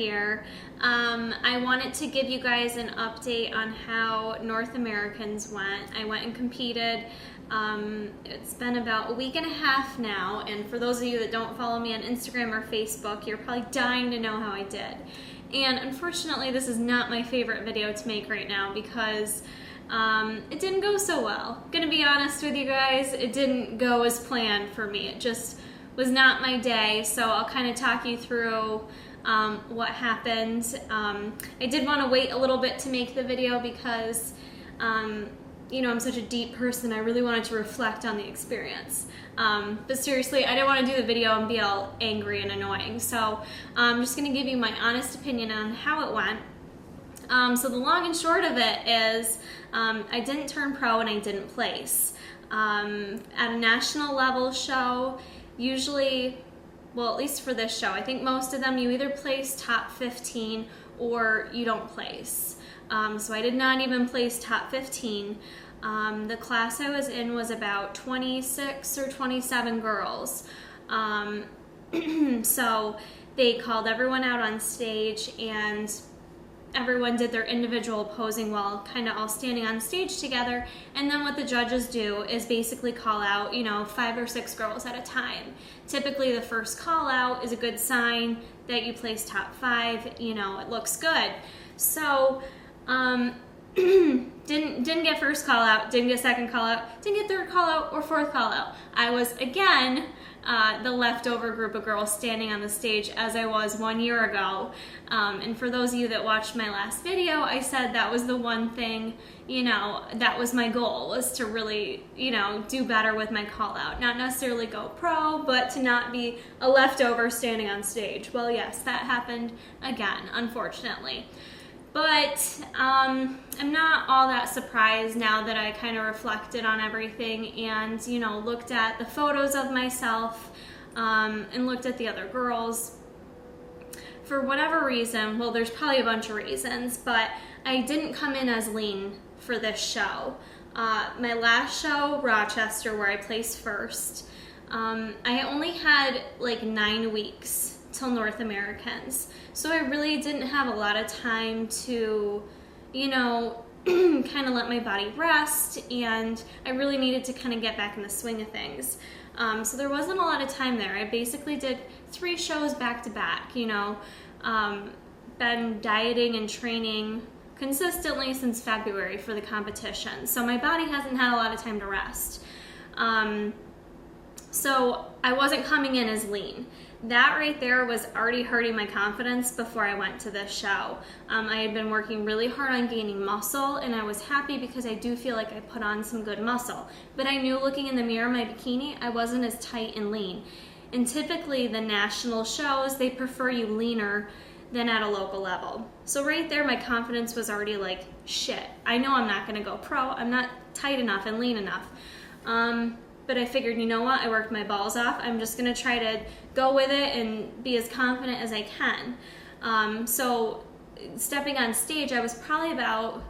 here. I wanted to give you guys an update on how North Americans went. I went and competed. It's been about a week and a half now, and for those of you that don't follow me on Instagram or Facebook, you're probably dying to know how I did. And unfortunately, this is not my favorite video to make right now because it didn't go so well. I'm gonna be honest with you guys, it didn't go as planned for me. It just was not my day, so I'll kind of talk you through what happened. I did want to wait a little bit to make the video because you know, I'm such a deep person. I really wanted to reflect on the experience. But seriously, I didn't want to do the video and be all angry and annoying. So I'm just going to give you my honest opinion on how it went. So the long and short of it is I didn't turn pro and I didn't place. At a national level show, usually, well, at least for this show, I think most of them you either place top 15 or you don't place. So I did not even place top 15. The class I was in was about 26 or 27 girls. So they called everyone out on stage and everyone did their individual posing while kind of all standing on stage together. And then what the judges do is basically call out, you know, 5 or 6 girls at a time. Typically the first call out is a good sign that you place top 5, you know, it looks good. So didn't get first call out, didn't get second call out, didn't get third call out or fourth call out. I was again the leftover group of girls standing on the stage as I was 1 year ago. And for those of you that watched my last video, I said that was the one thing, you know, that was my goal, was to really, you know, do better with my call out. Not necessarily go pro, but to not be a leftover standing on stage. Well, yes, that happened again, unfortunately. But I'm not all that surprised now that I kind of reflected on everything and, you know, looked at the photos of myself and looked at the other girls. For whatever reason, well, there's probably a bunch of reasons, but I didn't come in as lean for this show. My last show, Rochester, where I placed first, I only had like 9 weeks till North Americans. So I really didn't have a lot of time to, you know, kind of let my body rest, and I really needed to kind of get back in the swing of things. So there wasn't a lot of time there. I basically did 3 shows back to back, you know, been dieting and training consistently since February for the competition. So my body hasn't had a lot of time to rest. So I wasn't coming in as lean. That right there was already hurting my confidence before I went to this show. I had been working really hard on gaining muscle, and I was happy because I do feel like I put on some good muscle. But I knew looking in the mirror, my bikini, I wasn't as tight and lean. And typically the national shows, they prefer you leaner than at a local level. So right there, my confidence was already like, shit, I know I'm not gonna go pro. I'm not tight enough and lean enough. But I figured, you know what, I worked my balls off. I'm just gonna try to go with it and be as confident as I can. So stepping on stage, I was probably about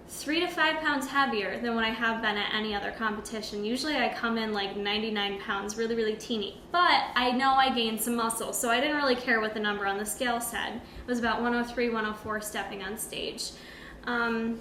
3 to 5 pounds heavier than what I have been at any other competition. Usually I come in like 99 pounds, really, really teeny. But I know I gained some muscle, so I didn't really care what the number on the scale said. It was about 103, 104 stepping on stage. I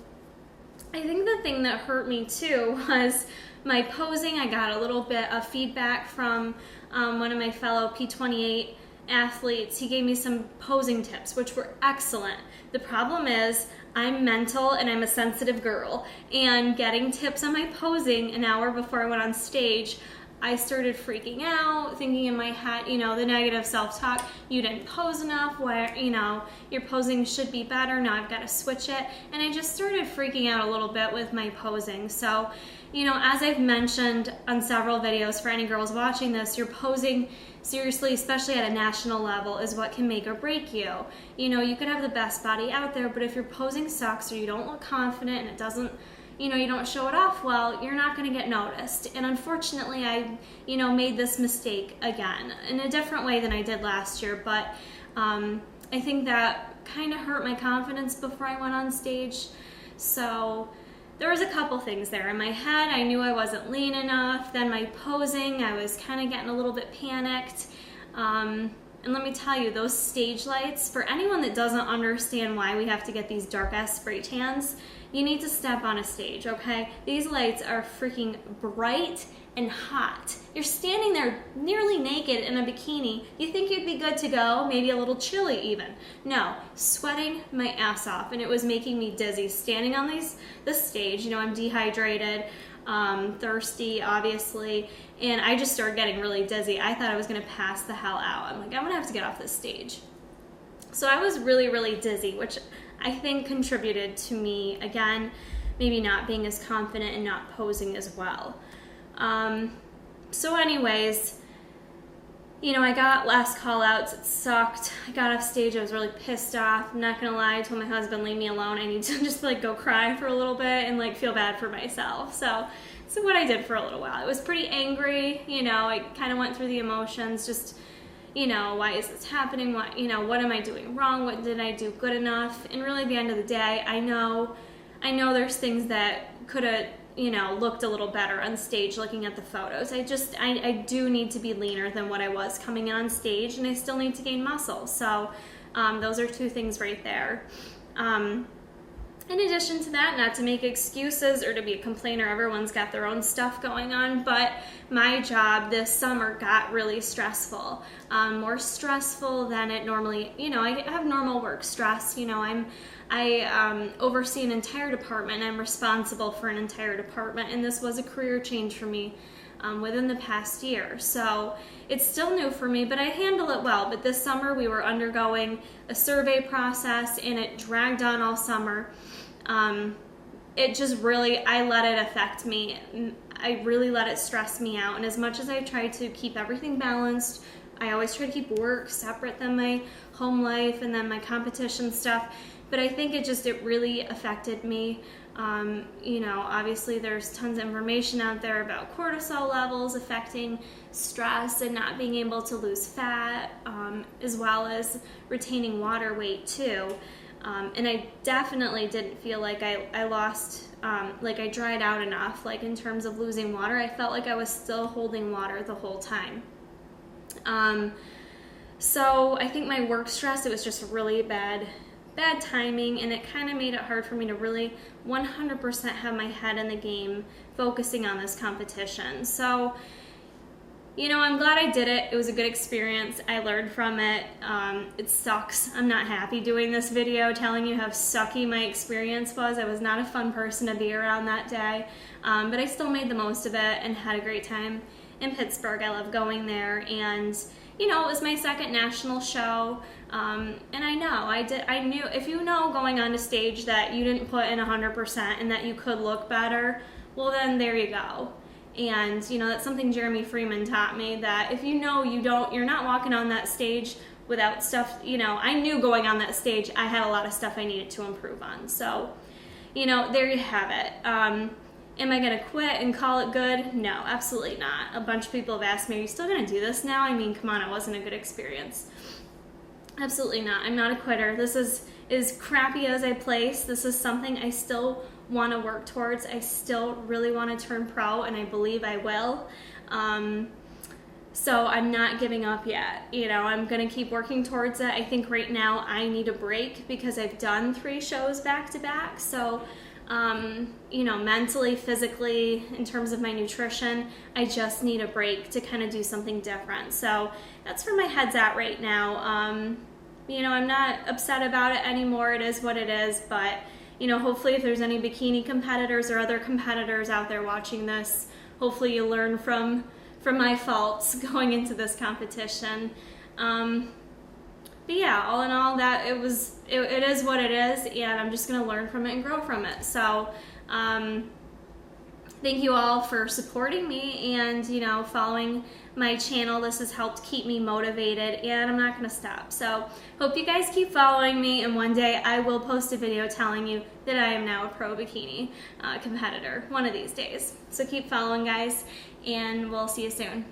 think the thing that hurt me too was my posing. I got a little bit of feedback from one of my fellow P28 athletes. He gave me some posing tips, which were excellent. The problem is I'm mental and I'm a sensitive girl, and getting tips on my posing an hour before I went on stage, I started freaking out, thinking in my head, you know, the negative self-talk, you didn't pose enough, where, you know, your posing should be better, now I've got to switch it, and I just started freaking out a little bit with my posing. So, you know, as I've mentioned on several videos, for any girls watching this, your posing, seriously, especially at a national level, is what can make or break you. You know, you could have the best body out there, but if your posing sucks or you don't look confident and it doesn't, you know, you don't show it off well, you're not going to get noticed. And unfortunately, I, you know, made this mistake again in a different way than I did last year, but I think that kind of hurt my confidence before I went on stage. So there was a couple things there. In my head, I knew I wasn't lean enough. Then my posing, I was kind of getting a little bit panicked. And let me tell you, those stage lights, for anyone that doesn't understand why we have to get these dark ass spray tans, you need to step on a stage, okay? These lights are freaking bright and hot. You're standing there nearly naked in a bikini. You think you'd be good to go, maybe a little chilly even. No, sweating my ass off, and it was making me dizzy standing on the stage. You know, I'm dehydrated, thirsty, obviously, and I just started getting really dizzy. I thought I was gonna pass the hell out. I'm like, I'm gonna have to get off this stage. So I was really, really dizzy, which I think contributed to me, again, maybe not being as confident and not posing as well. So anyways, you know, I got last call outs. It sucked. I got off stage. I was really pissed off. I'm not gonna lie. I told my husband, leave me alone. I need to just like go cry for a little bit and like feel bad for myself. So what I did for a little while. I was pretty angry. You know, I kind of went through the emotions. Just, you know, why is this happening? What, you know, what am I doing wrong? What did I do good enough? And really, at the end of the day, I know there's things that could have, you know, looked a little better on stage looking at the photos. I do need to be leaner than what I was coming in on stage, and I still need to gain muscle. So those are two things right there. In addition to that, not to make excuses or to be a complainer, everyone's got their own stuff going on, but my job this summer got really stressful, more stressful than it normally, you know, I have normal work stress. You know, I oversee an entire department. I'm responsible for an entire department, and this was a career change for me within the past year. So it's still new for me, but I handle it well. But this summer we were undergoing a survey process, and it dragged on all summer. It just really, I let it affect me. I really let it stress me out. And as much as I tried to keep everything balanced, I always try to keep work separate than my home life and then my competition stuff. But I think it really affected me. You know, obviously there's tons of information out there about cortisol levels affecting stress and not being able to lose fat, as well as retaining water weight too. And I definitely didn't feel like I lost, like I dried out enough, like in terms of losing water. I felt like I was still holding water the whole time. So I think my work stress, it was just really bad timing, and it kind of made it hard for me to really 100% have my head in the game focusing on this competition. So, you know, I'm glad I did it. It was a good experience. I learned from it. It sucks. I'm not happy doing this video telling you how sucky my experience was. I was not a fun person to be around that day, but I still made the most of it and had a great time in Pittsburgh. I love going there, and you know, it was my second national show, and I knew, if you know going on to stage that you didn't put in 100% and that you could look better, well then there you go. And you know, that's something Jeremy Freeman taught me, that if you know you're not walking on that stage without stuff, you know, I knew going on that stage I had a lot of stuff I needed to improve on. So, you know, there you have it. Am I going to quit and call it good? No, absolutely not. A bunch of people have asked me, are you still going to do this now? I mean, come on, it wasn't a good experience. Absolutely not. I'm not a quitter. This is as crappy as I place. This is something I still want to work towards. I still really want to turn pro, and I believe I will. So I'm not giving up yet. You know, I'm going to keep working towards it. I think right now I need a break because I've done 3 shows back to back. So you know, mentally, physically, in terms of my nutrition, I just need a break to kind of do something different. So that's where my head's at right now. You know, I'm not upset about it anymore. It is what it is. But, you know, hopefully if there's any bikini competitors or other competitors out there watching this, hopefully you learn from my faults going into this competition. But yeah, all in all, that it is what it is, and I'm just going to learn from it and grow from it. So thank you all for supporting me and, you know, following my channel. This has helped keep me motivated, and I'm not going to stop. So hope you guys keep following me, and one day I will post a video telling you that I am now a pro bikini competitor one of these days. So keep following, guys, and we'll see you soon.